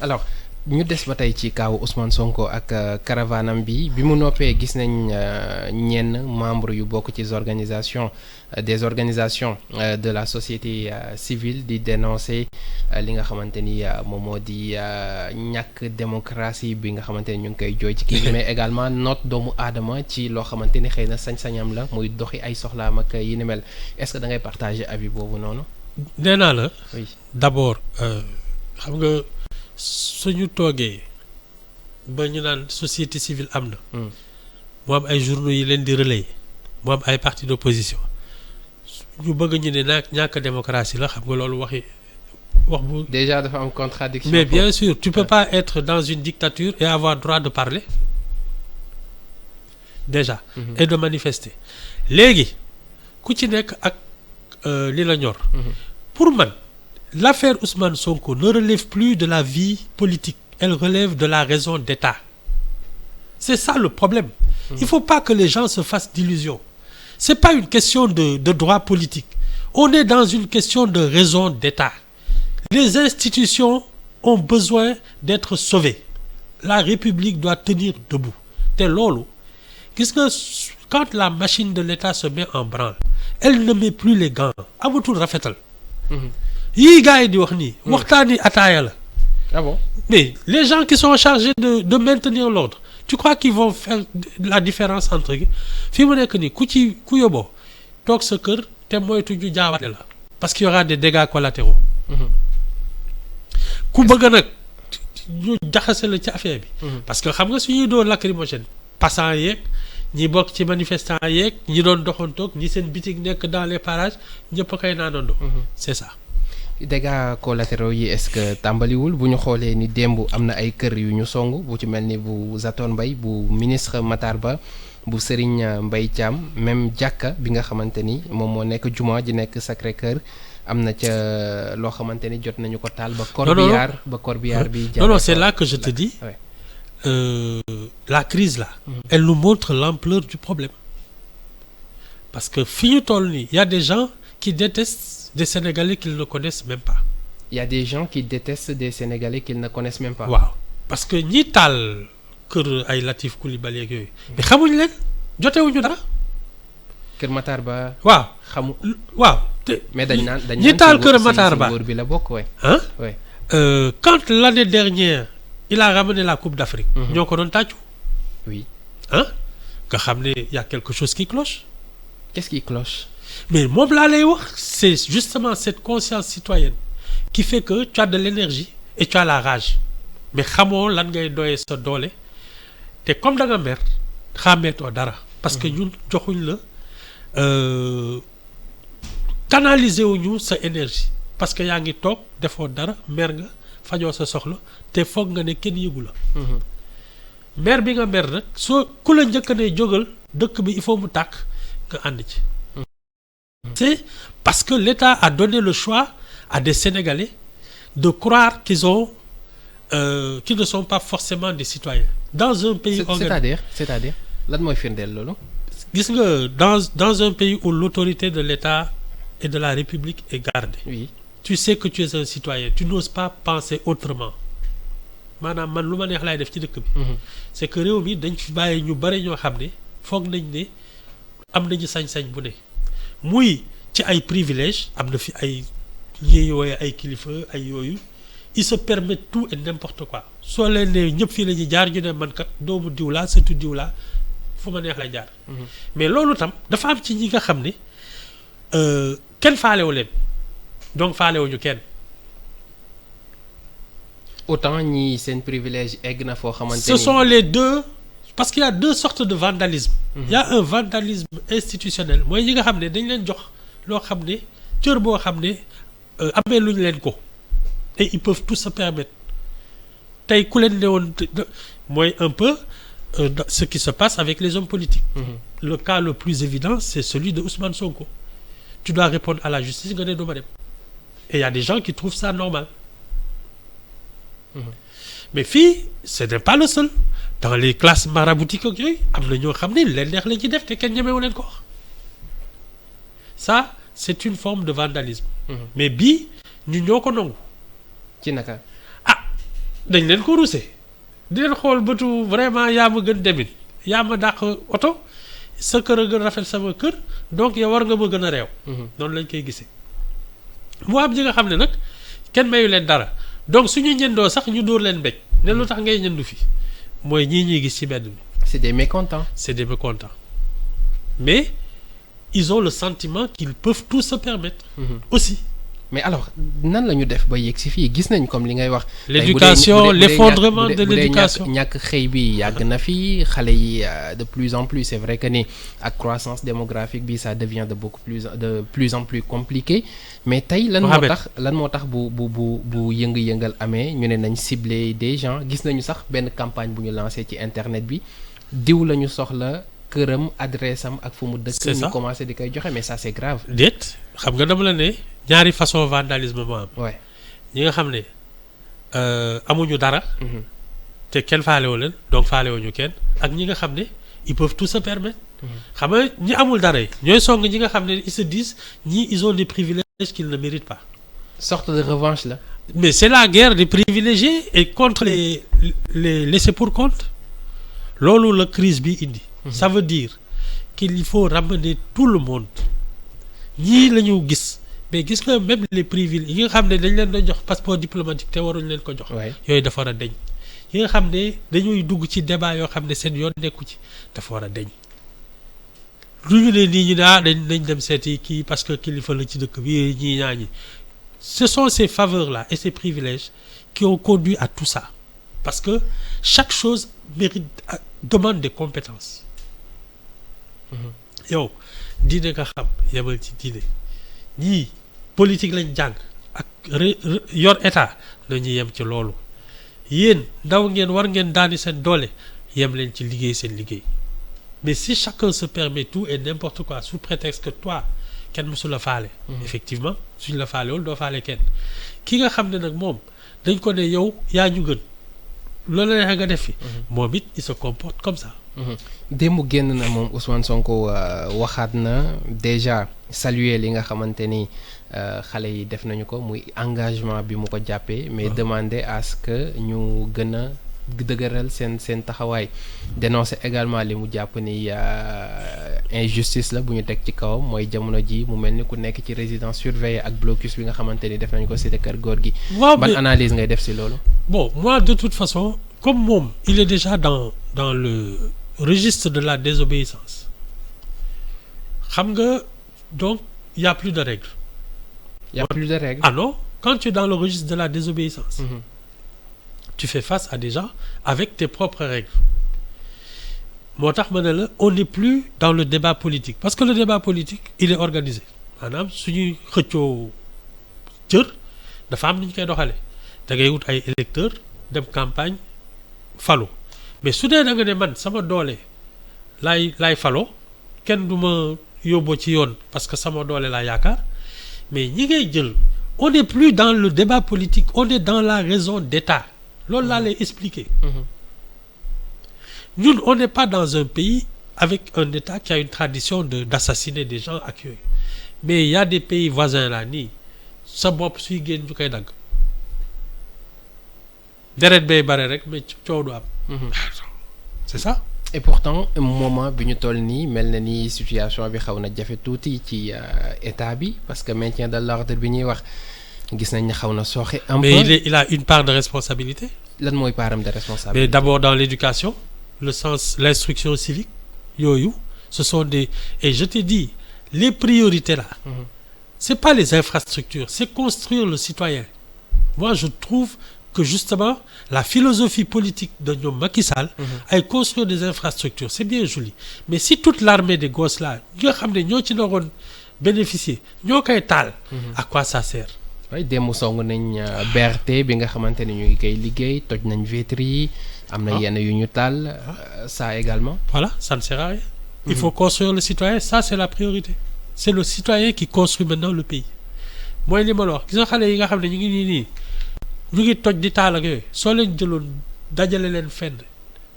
alors ñu des ba tey ci kaawu Ousmane Sonko ak caravanam bi mu noppee gis nañ ñenn membre yu bokk ci des organisations de la société civile di dénoncer li nga xamante ni moom moo di ñàkk démocratie bi nga xamante ni ñu ngi koy jooy ci kii mais également noot doomu aadama ci loo xamante ni xëy na sañ-sañam la muy doxi ay soxlaam ak yi ni mel est-ce que da ngay partager avis boobu noonu. nee naa la. oui d'abord xam nga suñu toogee ba ñu naan société civile am na. mu am ay journaux yi leen di relayer mu am ay partis d'opposition ñu bëgg ñu ne ñàkk démocratie la xam nga loolu wax bu. déjà dafa am contradiction. mais bien sûr tu peux pas être dans une dictature et avoir droit de parler déjà. et de manifester léegi ku ci nekk ak li la ñor. pour man l'affaire Ousmane Sonko ne relève plus de la vie politique, elle relève de la raison d'État. C'est ça le problème. Il faut pas que les gens se fassent d'illusions. C'est pas une question de droit politique. On est dans une question de raison d'État. Les institutions ont besoin d'être sauvées. La République doit tenir debout. Te loolu gis nga quand la machine de l'État se met en branle, elle ne met plus les gants. Amatul rafetal. yii gars yi di wax nii. waxtaani ataaya la. ah bon mais les gens qui sont chargés de maintenir l'ordre tu crois qu'ils vont faire la différence entre fii mu nekk nii ku yóbboo toog sa kër te moytu ñu jaawale la. parce qu'il y aura des dégâts collatéraux. ku bëgg nag ñu jaxase la ci affaire bi. parce que xam nga suñuy doon lacrymogène passant yeeg ñi bokk ci manifestant yeeg ñi doon doxantoog ñi seen bitig nekk dans les parages ñëpp a koy naanandoo. c'est ça. dégâts collatéraux yi est-ce que tàmbaliwul bu ñu xoolee ni démb am na ay kër yu ñu song bu ci mel ni bu Zator Mbaye bu ministre Matar Ba bu Serigne Mbaye Thiam même jàkka bi nga xamante ni moom moo nekk juma ji nekk Sacré-Cœur am na ca loo xamante ni jot nañu ko taal ba corbillard bi non c'est là que je te dis la crise là elle nous montre l'ampleur du problème parce que fi ñu toll nii y a des gens qui détestent des Sénégalais qu'ils ne connaissent même pas. Il y a des gens qui détestent des Sénégalais qu'ils ne connaissent même pas. waaw parce que ñi taal kër ay Latif Coulibaly ak yooyu. mais xamuñ leen jotewuñu dara. Kër Matar Ba. waaw waaw te. mais dañ naan ñi taal kër Matar Ba bi la bokk waay. oui. Quand l'année dernière il a ramené la Coupe d'Afrique. ñoo ko doon tàccu. oui. nga xam ne y a quelque chose qui cloche. qu'est-ce qui cloche. mais moom laa lay wax c'est justement cette conscience citoyenne qui fait que tu as de l'énergie et tu as la rage mais xamoo lan ngay doyee sa doole te comme da nga mer xàmmeetoo dara parce que ñun joxuñ la canaliser wuñu sa énergie parce que yaa ngi toog defoo dara mer nga fajoo sa soxla te foog nga ne kenn yëgu la mer bi nga mer nag soo ku la njëkk ne jógal dëkk bi il faut mu tàkk nga ànd ci. C'est parce que l'État a donné le choix à des Sénégalais de croire qu'ils ne sont pas forcément des citoyens. Dans un pays c'est-à-dire lan mooy firndeel loolu. gis nga dans un pays où l'autorité de l'État et de la République est gardée. oui. Tu sais que tu es un citoyen. Tu n'oses pas penser autrement. maanaam man lu ma neex laay def ci dëkk bi. c'est que réew mi dañ fi bàyyi ñu bari ñoo xam ne foog nañ ne am nañu sañ-sañ bu ne. muy ci ay privilèges am na fi ay ñuy wooye ay kilifa ay yooyu ils se permettent tout et n'importe quoi soo leen ne ñëpp fii la ñuy jaar ñu ne man kat doomu diw laa surtout diw laa fu ma neex lay jaar. mais loolu tam dafa am ci ñi nga xam ne kenn faalewu leen donc faalewuñu kenn. autant ñi seen privilège egg na foo xamante ni. ce sont les deux. parce qu'il y a deux sortes de vandalisme. Il y a un vandalisme institutionnel mooy ñi nga xam ne dañ leen jox loo xam ne cër boo xam ne amee luñ leen ko et ils peuvent tout se permettre tey ku leen ne woon mooy un peu ce qui se passe avec les hommes politiques. Le cas le plus évident c'est celui de Ousmane Sonko. Tu dois répondre à la justice nga ne duma dem et il y a des gens qui trouvent ça normal. mais fii ce n'est pas le seul. dans les classes maraboutiques ak yooyu am na ñoo xam ne leen neex la ci def te kenn ñemewu leen ko wax ça c'est une forme de vandalisme. mais bii ñu ñoo ko nangu. ci naka. dañ leen ko rusé di leen xool bëtu vraiment yaa ma gën demin yaa ma dàq oto sa kër a gën rafet sama kër donc yow war nga ma gën a réew. noonu lañ koy gisee. mu am ñi nga xam ne nag kenn mayu leen dara donc suñu ñëndoo sax ñu dóor leen mbéj ne lu tax ngay ñëndu fi mooy ñii ñuy gis ci mbedd mi. c'est des mécontents. c'est des mécontents mais ils ont le sentiment qu'ils peuvent tout se permettre. aussi. mais alors nan la ñu def ba yegg si fii gis nañ comme li ngay wax. l'éducation l'effondrement de l'éducation ñàkk xëy bi yàgg na fi xale yi de plus en plus c'est vrai que ni ak croissance démographique bi ça devient de plus en plus compliqué mais tey lan moo tax bu yëngal amee ñu ne nañ cibler des gens gis nañu sax benn campagne bu ñu lancé ci internet bi diw la ñu soxla këram adresse am ak fu mu dëkk. ñu commencé di koy joxe mais ça c'est grave. déet xam nga dama la ne. ñaari façon vandalisme moo am. ouais ñi nga xam ne amuñu dara. te kenn faalewoo leen donc faalewuñu kenn ak ñi nga xam ne ils peuvent tout se permettre. xam nga ñi amul dara yi ñooy song ñi nga xam ne ils se disent ñii ils ont des privilèges qu'ils ne méritent pas. sorte de revanche là. mais c'est la guerre des privilégiés et contre les laissés pour compte loolu la crise bi indi. ça veut dire qu'il faut ramener tout le monde ñii la ñu gis. mais gis nga même les privilégiés yi nga xam ne dañ leen doon jox passeport diplomatique te waruñ leen ko jox. yooyu dafa war a deñ yi nga xam ne dañuy dugg ci débat yoo xam ne seen yoon nekku ci dafa war a deñ lu ñu ne nii ñu ne dañ dem seeti kii parce que kilifa la ci dëkk bi ñii ñaa ñi ce sont ces faveurs là et ces privilèges qui ont conduit à tout ça parce que chaque chose mérite demande des compétences. yow diine nga xam yemal ci diine ñii politique lañ jàng ak yor état nañu yem ci loolu yéen ndaw ngeen war ngeen daani seen doole yem leen ci liggéey seen liggéey mais si chacun se permet tout et n'importe quoi sous prétexte que toi kenn mësu la faale. effectivement suñ la faalewul doo faale kenn ki nga xam ne nag moom dañ ko ne yow yaa ñu gën loolu la nga def fi. moom it il se comporte comme ça. démb génn na moom Ousmane Sonko waxaat na déjà saluer li nga xamante ni xale yi def nañu ko muy engagement bi mu ko jàppee. mais demander à ce que ñu gën a dëgëral seen taxawaay. dénoncer également li mu jàpp ni injustice la bu ñu teg ci kawam mooy jamono ji mu mel ni ku nekk ci résidence surveillée ak blocus bi nga xamante ni def nañu ko cité Kër Góor gi. ban analyse ngay def si loolu. bon moi de toute façon comme moom il est déjà dans le registre de la désobéissance xam nga donc il y a plus de règles. Il y a plus de règles. Ah non, quand tu es dans le registre de la désobéissance, tu fais face à des gens avec tes propres règles. moo tax ma ne la on n'est plus dans le débat politique parce que le débat politique il est organisé maanaam suñuy xëccoo cër dafa am ni ñu koy doxale da ngay wut ay électeurs dem campagne falu mais su dee da nga ne man sama doole laay faloo kenn du ma yóbboo ci yoon parce que sama doole laa yaakaar mais ñi ngay jël on n'est plus dans le débat politique on est dans la raison d'État loolu laa lay expliquer. ñun on n'est pas dans un pays avec un État qui a une tradition d'assassiner des gens ak yooyu mais il y a des pays voisins là nii sa bopp suy génn ñu koy dagg deret bay bare rek mais coow du am. c'est ça. et pourtant moment bi ñu toll nii mel na ni situation bi xaw na jafe tuuti ci état bi parce que maintien de l'ordre bi ñuy wax gis nañ ne xaw na sooxe. un peu mais il a une part de responsabilité. lan mooy param de responsabilité. mais d'abord dans l'éducation le sens l'instruction civique yooyu ce sont des et je te dis les priorités là. C'est pas les infrastructures c'est construire le citoyen. Moi je trouve que justement la philosophie politique de ñoom Macky Sall ay construire des infrastructures c'est bien joli mais si toute l'armée des gosses là ñi nga xam ne ñoo ci naroon bénéficier ñoo koy taal. à quoi ça sert. waaye démb song nañ BRT bi nga xamante ne ñu ngi koy liggéey toj nañ vitres yi. am na yenn yu ñu taal. ça également. voilà ça ne sert à rien. il faut construire le citoyen ça c'est la priorité. c'est le citoyen qui construit maintenant le pays. mooy li ma la wax gis nga xale yi nga xam ne ñu ngi nii ñu ngi toj di taal ak yooyu soo leen jëloon dajale leen fenn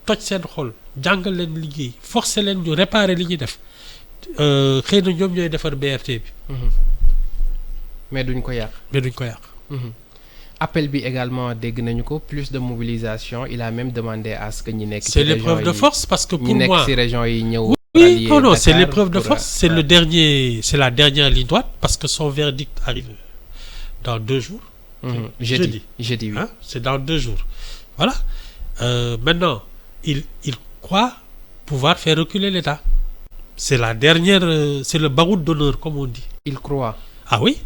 toj seen xol jàngal leen liggéey forcer leen ñu réparer li ñuy def xëy na ñoom ñooy defar BRT bi. mais duñ ko yàq. appel bi également dégg nañu ko plus de mobilisation il a même demandé à ce que ñi nekk. C'est l'épreuve de force parce que pour ñi nekk moi ci région yi ñëw. oui non c'est Dakar l'épreuve de pour, force c'est la dernière ligne droite parce que son verdict arrive dans 2 jours. Jeudi oui. Hein? C'est dans 2 jours. Voilà. Maintenant, il croit pouvoir faire reculer l'État. C'est la dernière, c'est le baroud d'honneur, comme on dit. Il croit. Ah oui.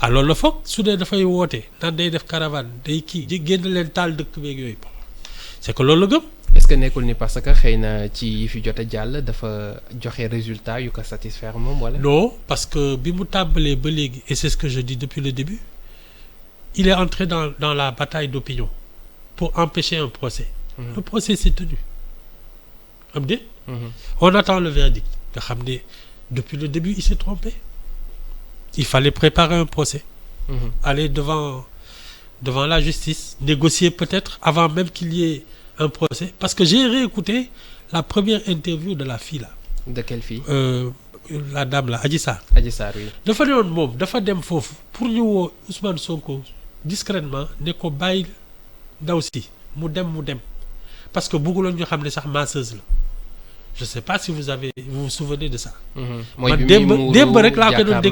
Alors le foog su dee dafay woote naan day def caravane day kii di génn leen taal dëkk beeg yooyu c'est que loolu la gëm. Est-ce que nekkul ni parce que xëy na ci yi fi jot a jàll dafa joxe résultat yu ko satisfaire moom wala. Non, parce que bi mu tàmbalee ba léegi et c'est ce que je dis depuis le début il est entré dans la bataille d'opinion pour empêcher un procès. Le procès s'est tenu. Am déet. On attend le verdict nga xam ne depuis le début il s'est trompé. Il fallait préparer un procès. Aller devant la justice, négocier peut-être avant même qu'il y ait un procès. Parce que j'ai réécouté la première interview de la fille là. De quelle fille? La dame là, Adji Sarr. Adji Sarr, oui. dafa ne woon moom dafa dem foofu pour ñu woo Ousmane Sonko discrètement ne ko bàyyi ndaw si mu dem parce que bëgguloon ñu xam ne sax masseuse la. Je sais pas si vous vous souvenez de ça. mooy bi démb rek laa ko doon dégg